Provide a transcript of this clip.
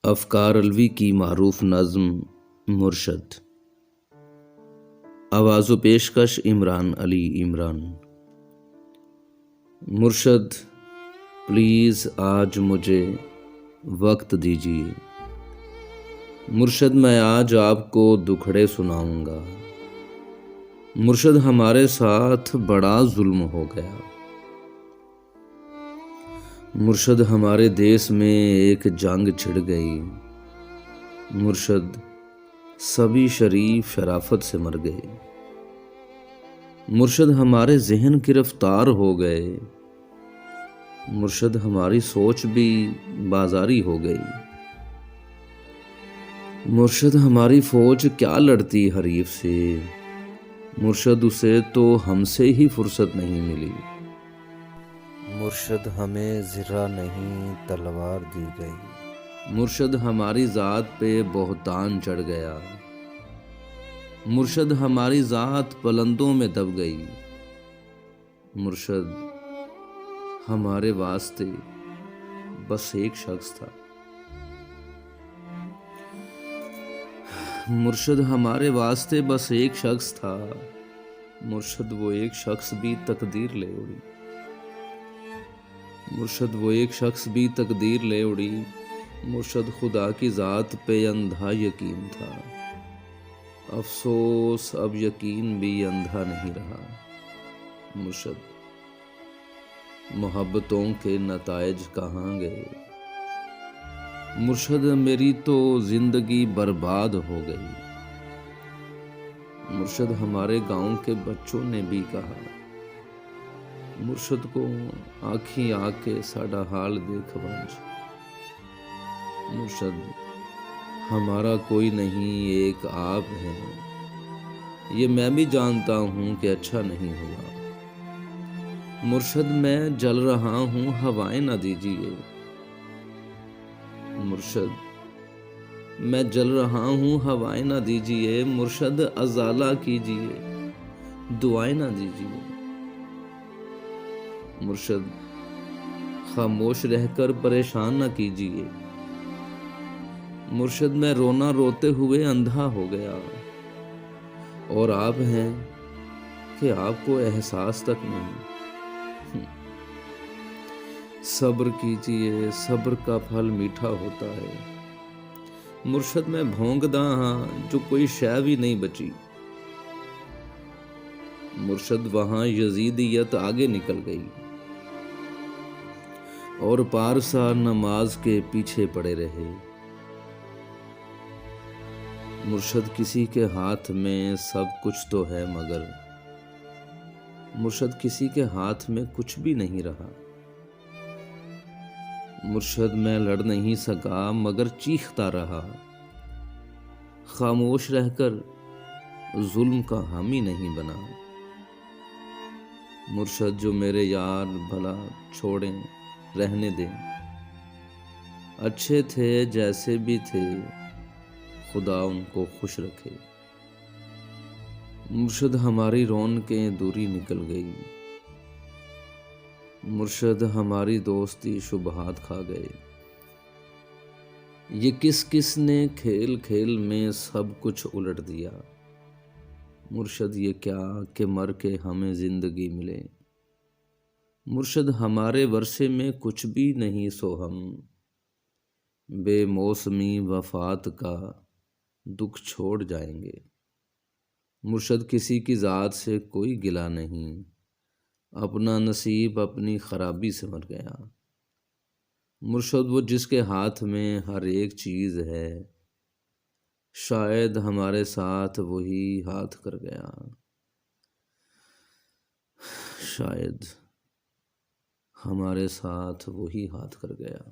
افکار الوی کی معروف نظم مرشد، آواز و پیشکش عمران علی عمران۔ مرشد پلیز آج مجھے وقت دیجیے، مرشد میں آج آپ کو دکھڑے سناؤں گا۔ مرشد ہمارے ساتھ بڑا ظلم ہو گیا، مرشد ہمارے دیس میں ایک جنگ چھڑ گئی، مرشد سبھی شریف شرافت سے مر گئے، مرشد ہمارے ذہن گرفتار ہو گئے، مرشد ہماری سوچ بھی بازاری ہو گئی، مرشد ہماری فوج کیا لڑتی حریف سے، مرشد اسے تو ہم سے ہی فرصت نہیں ملی، مرشد ہمیں زرہ نہیں تلوار دی گئی، مرشد ہماری ذات پہ بہتان چڑھ گیا، مرشد ہماری ذات پلندوں میں دب گئی، مرشد ہمارے واسطے بس ایک شخص تھا، مرشد ہمارے واسطے بس ایک شخص تھا، مرشد وہ ایک شخص بھی تقدیر لے اڑی، مرشد وہ ایک شخص بھی تقدیر لے اڑی، مرشد خدا کی ذات پہ اندھا یقین تھا، افسوس اب یقین بھی اندھا نہیں رہا، مرشد محبتوں کے نتائج کہاں گئے، مرشد میری تو زندگی برباد ہو گئی، مرشد ہمارے گاؤں کے بچوں نے بھی کہا، مرشد کو آنکھیں آ کے ساڈا حال دیکھ بانجھ، مرشد ہمارا کوئی نہیں ایک آپ ہے، یہ میں بھی جانتا ہوں کہ اچھا نہیں ہوا، مرشد میں جل رہا ہوں ہوائیں نہ دیجیے، مرشد میں جل رہا ہوں ہوائیں نہ دیجیے، مرشد ازالہ کیجیے دعائیں نہ دیجیے، مرشد خاموش رہ کر پریشان نہ کیجیے، مرشد میں رونا روتے ہوئے اندھا ہو گیا، اور آپ ہیں کہ آپ کو احساس تک نہیں، صبر کیجیے صبر کا پھل میٹھا ہوتا ہے، مرشد میں بھونکدا ہاں جو کوئی شے بھی نہیں بچی، مرشد وہاں یزیدیت آگے نکل گئی، اور پارسا نماز کے پیچھے پڑے رہے، مرشد کسی کے ہاتھ میں سب کچھ تو ہے مگر مرشد کسی کے ہاتھ میں کچھ بھی نہیں رہا، مرشد میں لڑ نہیں سکا مگر چیختا رہا، خاموش رہ کر ظلم کا حامی نہیں بنا، مرشد جو میرے یار بھلا چھوڑیں رہنے دیں، اچھے تھے جیسے بھی تھے خدا ان کو خوش رکھے، مرشد ہماری رونقیں دوری نکل گئی، مرشد ہماری دوستی شبہات کھا گئے، یہ کس کس نے کھیل کھیل میں سب کچھ الٹ دیا، مرشد یہ کیا کہ مر کے ہمیں زندگی ملے، مرشد ہمارے ورثے میں کچھ بھی نہیں سو ہم بے موسمی وفات کا دکھ چھوڑ جائیں گے، مرشد کسی کی ذات سے کوئی گلہ نہیں، اپنا نصیب اپنی خرابی سے مر گیا، مرشد وہ جس کے ہاتھ میں ہر ایک چیز ہے، شاید ہمارے ساتھ وہی ہاتھ کر گیا، شاید ہمارے ساتھ وہی ہاتھ کر گیا۔